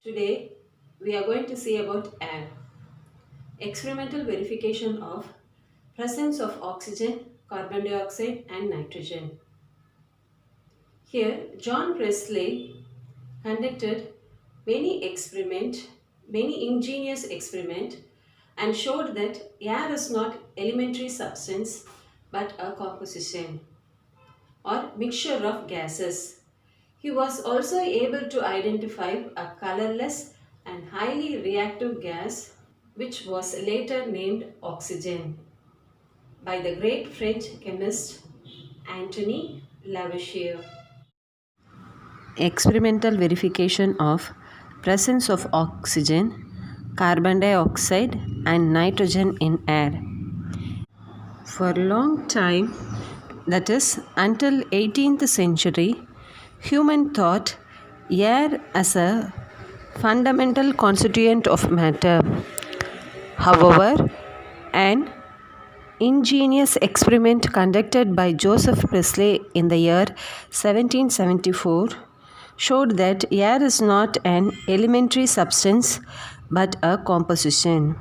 Today we are going to see about air. Experimental verification of presence of oxygen, carbon dioxide and nitrogen. Here John Presley conducted many ingenious experiment and showed that air is not elementary substance but a composition or mixture of gases. He was also able to identify a colorless and highly reactive gas which was later named oxygen by the great French chemist Antoine Lavoisier. Experimental verification of presence of oxygen, carbon dioxide and nitrogen in air. For a long time, that is until 18th century, human thought air as a fundamental constituent of matter. However, an ingenious experiment conducted by Joseph Priestley in the year 1774 showed that air is not an elementary substance but a composition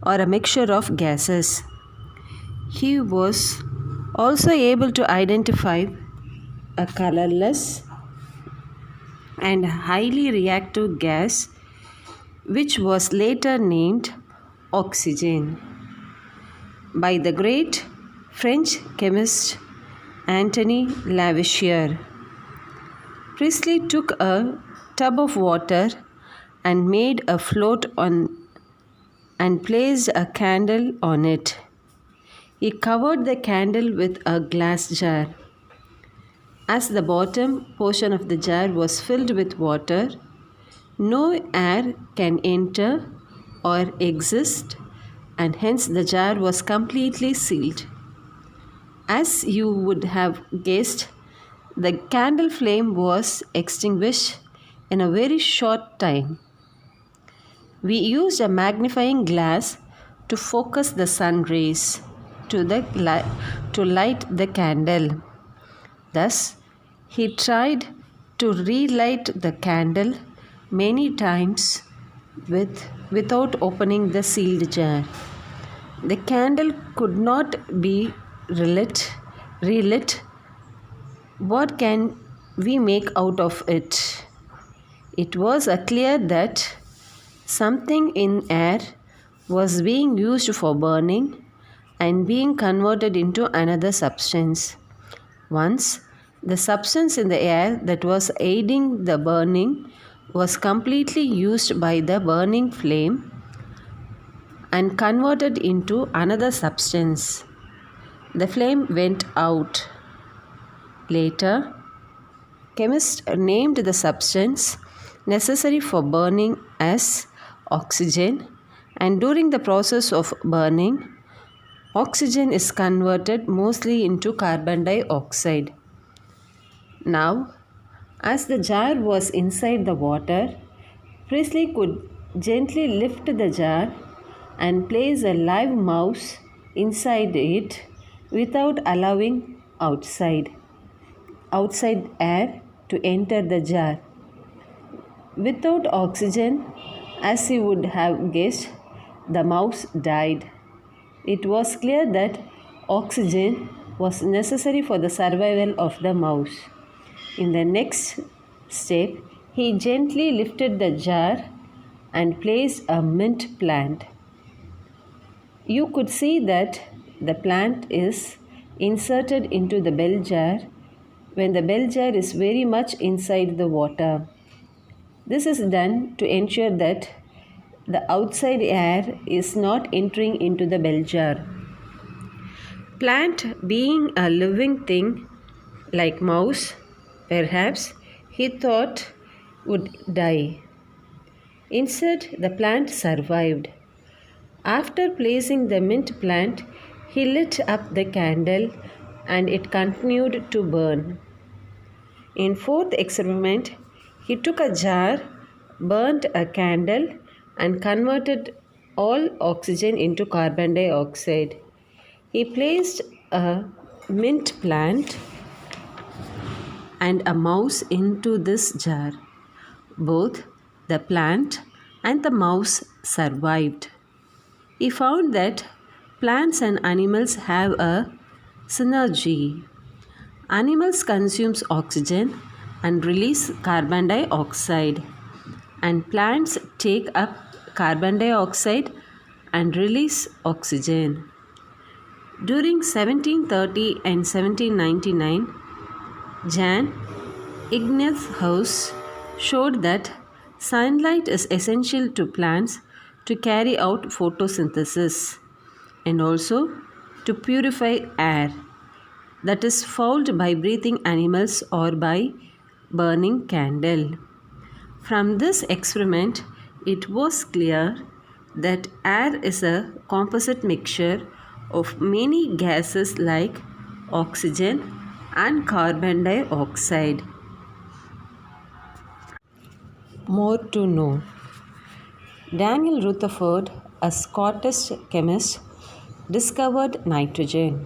or a mixture of gases. He was also able to identify a colorless and highly reactive gas which was later named oxygen by the great French chemist Antoine Lavoisier. Priestley took a tub of water and made a float on and placed a candle on it. He covered the candle with a glass jar. As the bottom portion of the jar was filled with water, no air can enter or exist, and hence the jar was completely sealed. As you would have guessed, the candle flame was extinguished in a very short time. We used a magnifying glass to focus the sun rays to light the candle. Thus, he tried to relight the candle many times without opening the sealed jar. The candle could not be relit. What can we make out of it? It was clear that something in air was being used for burning and being converted into another substance. Once, the substance in the air that was aiding the burning was completely used by the burning flame and converted into another substance. The flame went out. Later, chemists named the substance necessary for burning as oxygen, and during the process of burning, oxygen is converted mostly into carbon dioxide. Now, as the jar was inside the water, Priestley could gently lift the jar and place a live mouse inside it without allowing outside air to enter the jar. Without oxygen, as you would have guessed, the mouse died. It was clear that oxygen was necessary for the survival of the mouse. In the next step, he gently lifted the jar and placed a mint plant. You could see that the plant is inserted into the bell jar when the bell jar is very much inside the water. This is done to ensure that the outside air is not entering into the bell jar. Plant being a living thing like mouse, perhaps he thought would die. Instead, the plant survived. After placing the mint plant, he lit up the candle and it continued to burn. In fourth experiment, he took a jar, burnt a candle and converted all oxygen into carbon dioxide. He placed a mint plant and a mouse into this jar. Both the plant and the mouse survived. He found that plants and animals have a synergy. Animals consume oxygen and release carbon dioxide, and plants take up carbon dioxide and release oxygen. During 1730 and 1799, Jan Ignatz showed that sunlight is essential to plants to carry out photosynthesis and also to purify air that is fouled by breathing animals or by burning candle. From this experiment, it was clear that air is a composite mixture of many gases like oxygen and carbon dioxide. More to know. Daniel Rutherford, a Scottish chemist, discovered nitrogen.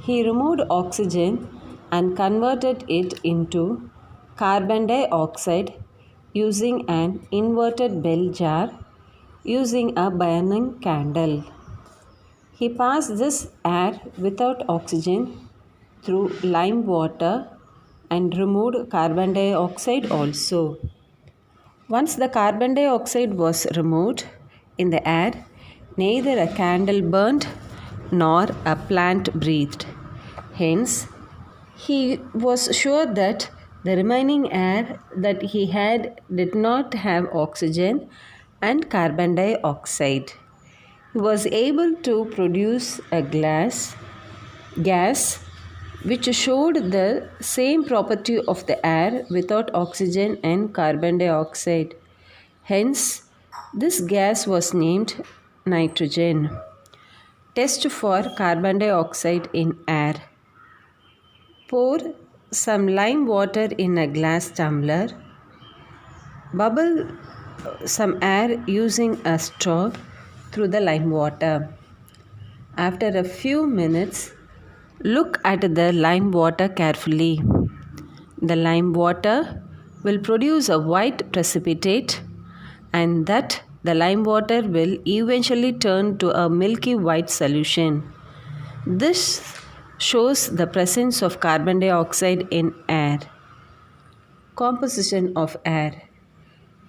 He removed oxygen and converted it into carbon dioxide using an inverted bell jar using a burning candle. He passed this air without oxygen through lime water and removed carbon dioxide also. Once the carbon dioxide was removed in the air, neither a candle burned nor a plant breathed. Hence, he was sure that the remaining air that he had did not have oxygen and carbon dioxide. He was able to produce a gas which showed the same property of the air without oxygen and carbon dioxide. Hence, this gas was named nitrogen. Test for carbon dioxide in air. Pour some lime water in a glass tumbler. Bubble some air using a straw through the lime water. After a few minutes, look at the lime water carefully. The lime water will produce a white precipitate, and that the lime water will eventually turn to a milky white solution. This shows the presence of carbon dioxide in air. Composition of air.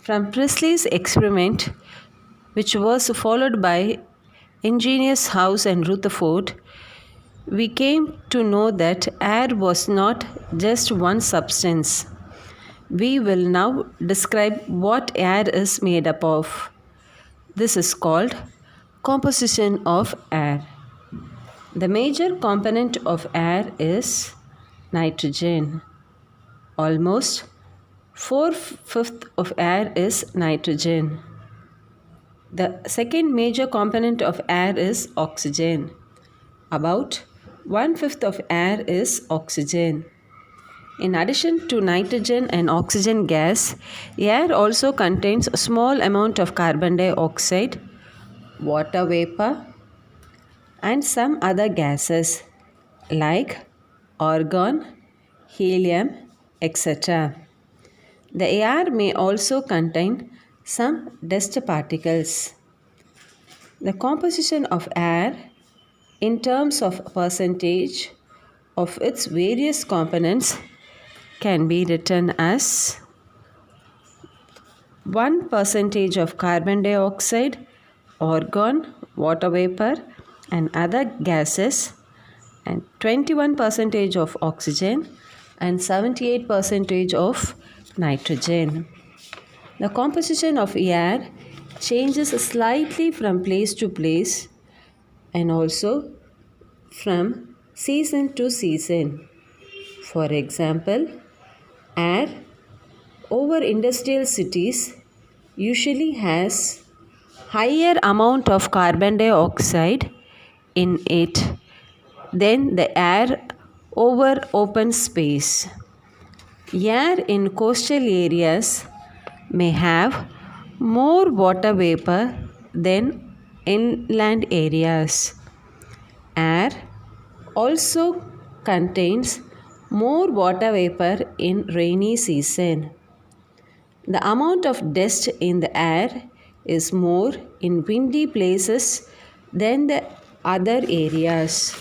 From Priestley's experiment, which was followed by engineers House and Rutherford, we came to know that air was not just one substance. We will now describe what air is made up of. This is called composition of air. The major component of air is nitrogen. Almost 4/5 of air is nitrogen. The second major component of air is oxygen. About 1/5 of air is oxygen. In addition to nitrogen and oxygen gas, air also contains a small amount of carbon dioxide, water vapor, and some other gases like argon, helium, etc. The air may also contain some dust particles. The composition of air in terms of percentage of its various components can be written as 1% of carbon dioxide, argon, water vapor and other gases, and 21% of oxygen and 78% of nitrogen. The composition of air changes slightly from place to place and also from season to season. For example, air over industrial cities usually has higher amount of carbon dioxide in it than the air over open space. Air in coastal areas may have more water vapor than inland areas. Air also contains more water vapor in rainy season. The amount of dust in the air is more in windy places than the other areas.